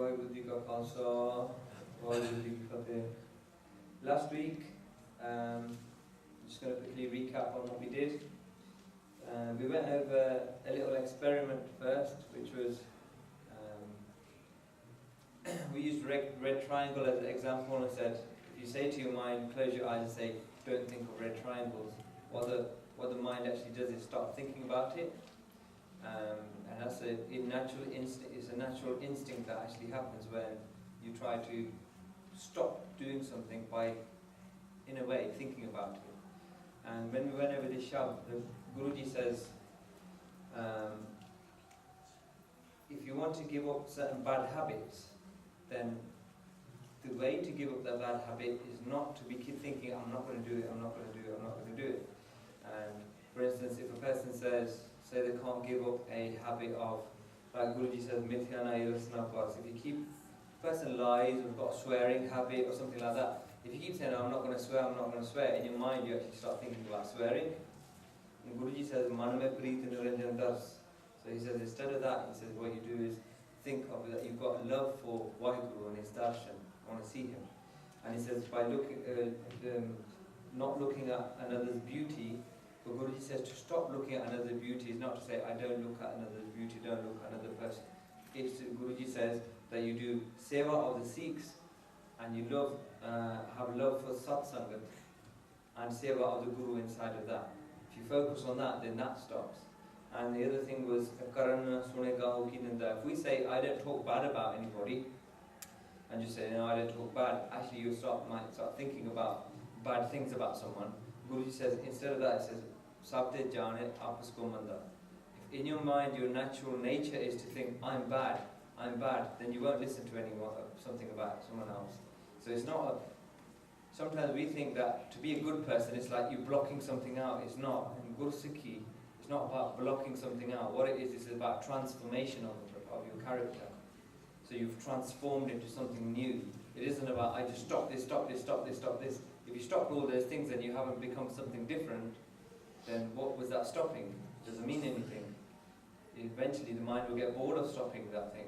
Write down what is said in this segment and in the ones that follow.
Vaheguru Ji Ka Khalsa, Vaheguru Ji Ki Fateh. Last week, I'm just going to quickly recap on what we did. We went over a little experiment first, which was we used red triangle as an example, and I said, if you say to your mind, close your eyes and say, don't think of red triangles, what the mind actually does is start thinking about it. And that's a natural instinct. It's a natural instinct that actually happens when you try to stop doing something by, in a way, thinking about it. And when we went over this shab, the Guruji says, if you want to give up certain bad habits, then the way to give up that bad habit is not to keep thinking, I'm not going to do it, I'm not going to do it, I'm not going to do it. And for instance, if a person says, say they can't give up a habit of, like Guruji says, mithyana irasnapas, if you keep, a person lies or got a swearing habit or something like that, if you keep saying, I'm not going to swear, I'm not going to swear, in your mind you actually start thinking about swearing. And Guruji says, maname preet niranjan das. So he says, instead of that, he says, what you do is think of that you've got love for Vaheguru and his darshan, want to see him. And he says, by not looking at another's beauty, but Guruji says to stop looking at another's beauty is not to say, I don't look at another's beauty, don't look at another person. It's Guruji says that you do seva of the Sikhs, and you have love for satsangat, and seva of the Guru inside of that. If you focus on that, then that stops. And the other thing was, if we say, I don't talk bad about anybody, and you say, no, I don't talk bad, actually you might start thinking about bad things about someone. Guruji says, instead of that, it says, Sabde jane apas ko manda. If in your mind your natural nature is to think, I'm bad, then you won't listen to anyone, something about someone else. So it's not sometimes we think that to be a good person, it's like you're blocking something out. It's not. In Guru Sikhi, it's not about blocking something out. What it is about transformation of your character. So you've transformed into something new. It isn't about, I just stop this, stop this, stop this, stop this. If you stopped all those things and you haven't become something different, then what was that stopping? It doesn't mean anything. Eventually the mind will get bored of stopping that thing.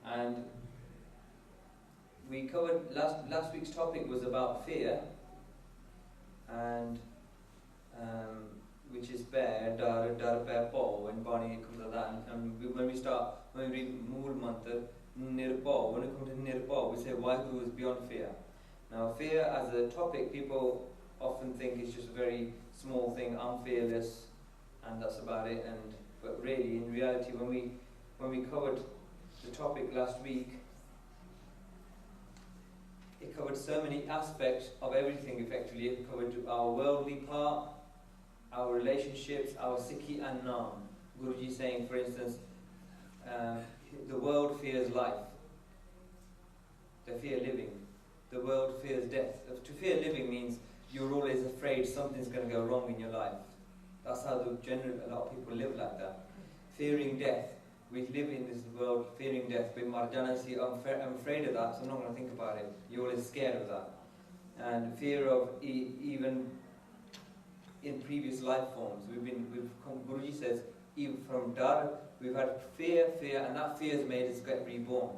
And we covered, last week's topic was about fear, and which is bear, dar bear po, when Barney comes to that, and when we read Mool Mantra, Nirpo, when it comes to Nirpo, we say Vaheguru is beyond fear. Now fear as a topic, people often think it's just a very small thing, I'm fearless, and that's about it, but really, in reality, when we covered the topic last week, it covered so many aspects of everything effectively. It covered our worldly part, our relationships, our Sikhi and Nam. Guruji saying, for instance, the world fears life. They fear living. The world fears death. To fear living means you're always afraid something's going to go wrong in your life. That's how a lot of people live like that. Fearing death. We live in this world fearing death. But Marjana says, I'm afraid of that, so I'm not going to think about it. You're always scared of that. And fear of even in previous life forms. Guruji says, even from Dar, we've had fear, and that fear has made us get reborn.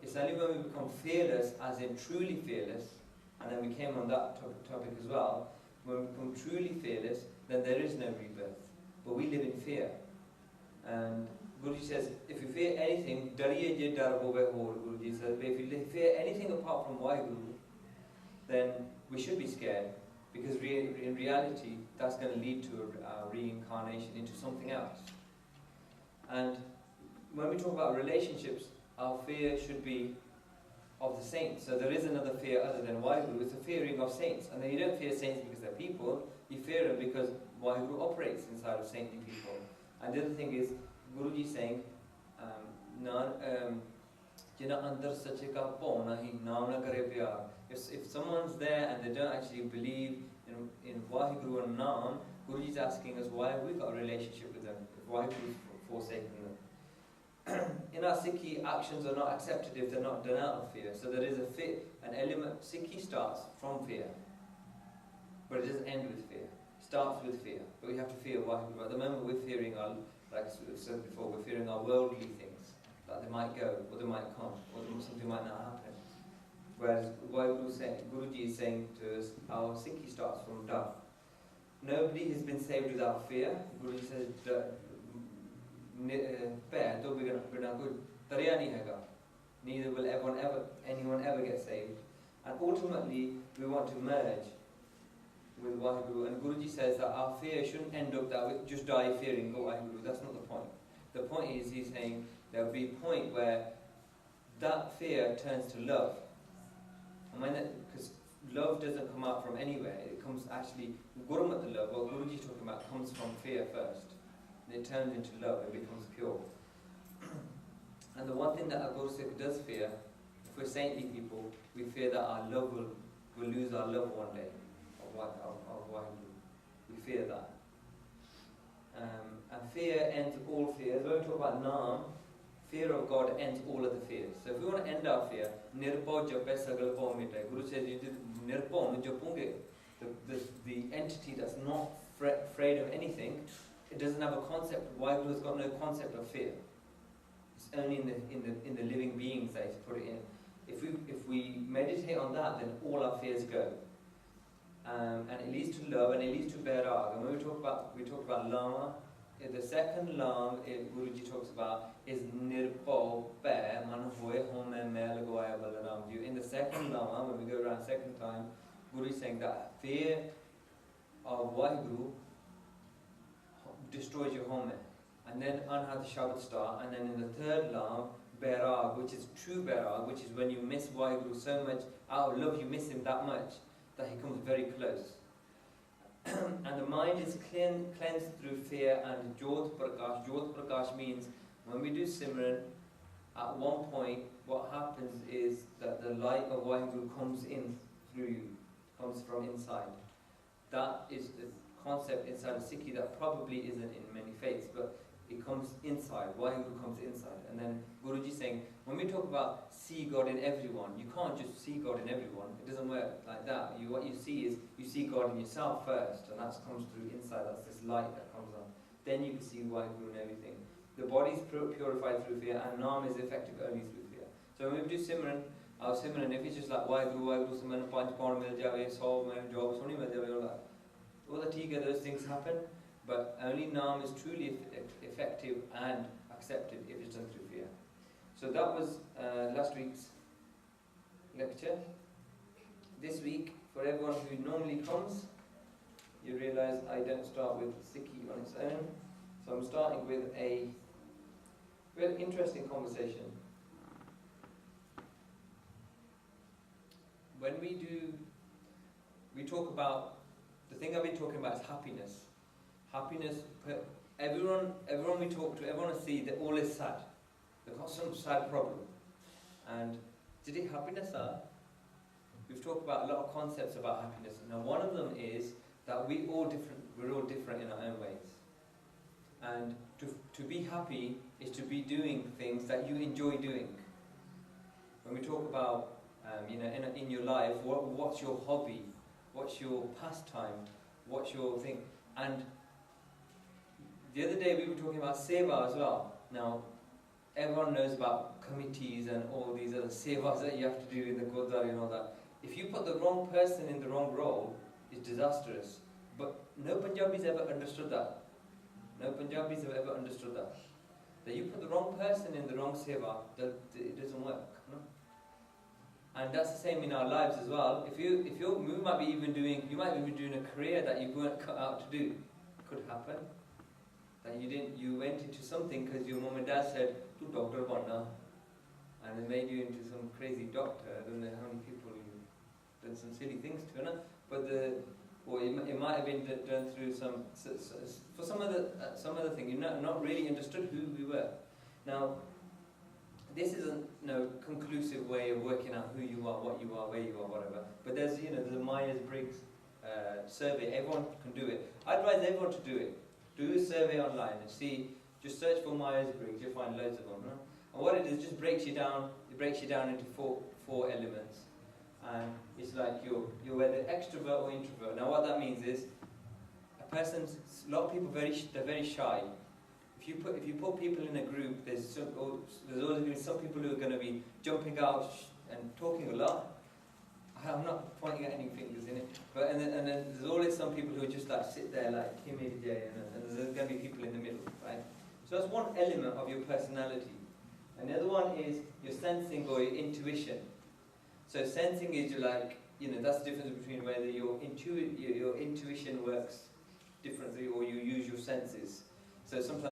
It's only when we become fearless, as in truly fearless, and then we came on that topic as well, when we become truly fearless, then there is no rebirth. But we live in fear. And Guruji says, if you fear anything, dariye je dar hove ho, Guruji says, but if you fear anything apart from Vaheguru, then we should be scared, because in reality, that's going to lead to a reincarnation into something else. And when we talk about relationships, our fear should be of the saints. So there is another fear other than Vaheguru, it's the fearing of saints. And then you don't fear saints because they're people, you fear them because Vaheguru operates inside of saintly people. And the other thing is, Guruji saying, if someone's there and they don't actually believe in Vaheguru and Naam, Guruji is asking us, why have we got a relationship with them if Vaheguru is forsaking them? In our Sikhi, actions are not accepted if they're not done out of fear. So there is an element. Sikhi starts from fear, but it doesn't end with fear. It starts with fear, but we have to fear Vaheguru. At the moment we're fearing our, like we said before, we're fearing our worldly things. that they might go, or they might come, or something might not happen. Whereas Guruji is saying to us, our Sikhi starts from doubt. Nobody has been saved without fear. Guruji says, neither will anyone ever get saved. And ultimately, we want to merge with Waheguru. And Guruji says that our fear shouldn't end up that we just die fearing Waheguru. That's not the point. The point is, he's saying there will be a point where that fear turns to love. And because love doesn't come out from anywhere, it comes actually, Gurmat the love, what Guruji is talking about, comes from fear first. And it turns into love, it becomes pure. And the one thing that a Guru Sikh does fear, if we're saintly people, we fear that our love will lose our love one day. Of Waheguru. We fear that. And fear ends all fears. When we talk about Naam, fear of God ends all of the fears. So if we want to end our fear, Nirpau jape sagal pau mitae. Guru says, you did Nirpau japunge. The entity that's not afraid of anything, it doesn't have a concept. Waheguru has got no concept of fear. It's only in the living beings that he's put it in. If we meditate on that, then all our fears go. And it leads to love, and it leads to Bairag. And when we talked about Lama, the second Lam Guruji talks about is Nirpau Pe Man Hoye Home Mel Goya Balaram. In the second Lama, when we go around second time, Guru is saying that fear of Waheguru destroys your home. And then Anhat Shabad start, and then in the third Lam, Bairag, which is true Bairag, which is when you miss Waheguru so much, out of love you miss him that much, that he comes very close. And the mind is cleansed through fear and Jyot Prakash. Jyot Prakash means when we do Simran, at one point what happens is that the light of Waheguru comes in through you, comes from inside. That is the concept inside of Sikhi that probably isn't in many faiths, but it comes inside. Waheguru comes inside. And then Guruji saying, when we talk about see God in everyone, you can't just see God in everyone. It doesn't work like that. What you see is, you see God in yourself first, and that comes through inside. That's this light that comes on. Then you can see Waheguru in everything. The body is purified through fear, and Naam is effective only through fear. So when we do Simran, our Simran, if it's just like Waheguru, Simran, 5 pound mil jave, 100 job, soni mil jave, all that tiga, those things happen. But only Naam is truly effective and accepted if it's done through fear. So that was last week's lecture. This week, for everyone who normally comes, you realize I don't start with Sikhi on its own. So I'm starting with a very interesting conversation. When we talk about, the thing I've been talking about is happiness. Happiness, everyone we talk to, everyone I see, they all is sad. They've got some sad problem. And today, happiness we've talked about a lot of concepts about happiness. Now one of them is that we're all different in our own ways. And to be happy is to be doing things that you enjoy doing. When we talk about in your life, what's your hobby? What's your pastime? What's your thing? And the other day we were talking about seva as well. Now, everyone knows about committees and all these other sevas that you have to do in the Gurdwara and all that. If you put the wrong person in the wrong role, it's disastrous. But no Punjabis ever understood that. No Punjabis have ever understood that. That you put the wrong person in the wrong seva, it doesn't work. No? And that's the same in our lives as well. You might be doing a career that you weren't cut out to do. Could happen. That you went into something because your mom and dad said, "Tu doctor banna," and it made you into some crazy doctor. I don't know how many people you've done some silly things to, no? But it might have been done through for some other thing. You not really understood who we were. Now, this isn't no conclusive way of working out who you are, what you are, where you are, whatever. But there's the Myers-Briggs survey. Everyone can do it. I advise everyone to do it. Do a survey online and see. Just search for Myers-Briggs. You'll find loads of them. Right? And what it is, just breaks you down. It breaks you down into four elements. And it's like you're whether extrovert or introvert. Now what that means is a lot of people they're very shy. If if you put people in a group, there's always going to be some people who are going to be jumping out and talking a lot. I'm not pointing at any fingers in it, but and then there's always some people who just like sit there like timid, and there's going to be people in the middle, right? So that's one element of your personality. And the other one is your sensing or your intuition. So sensing is like, that's the difference between whether your intuition works differently or you use your senses. So sometimes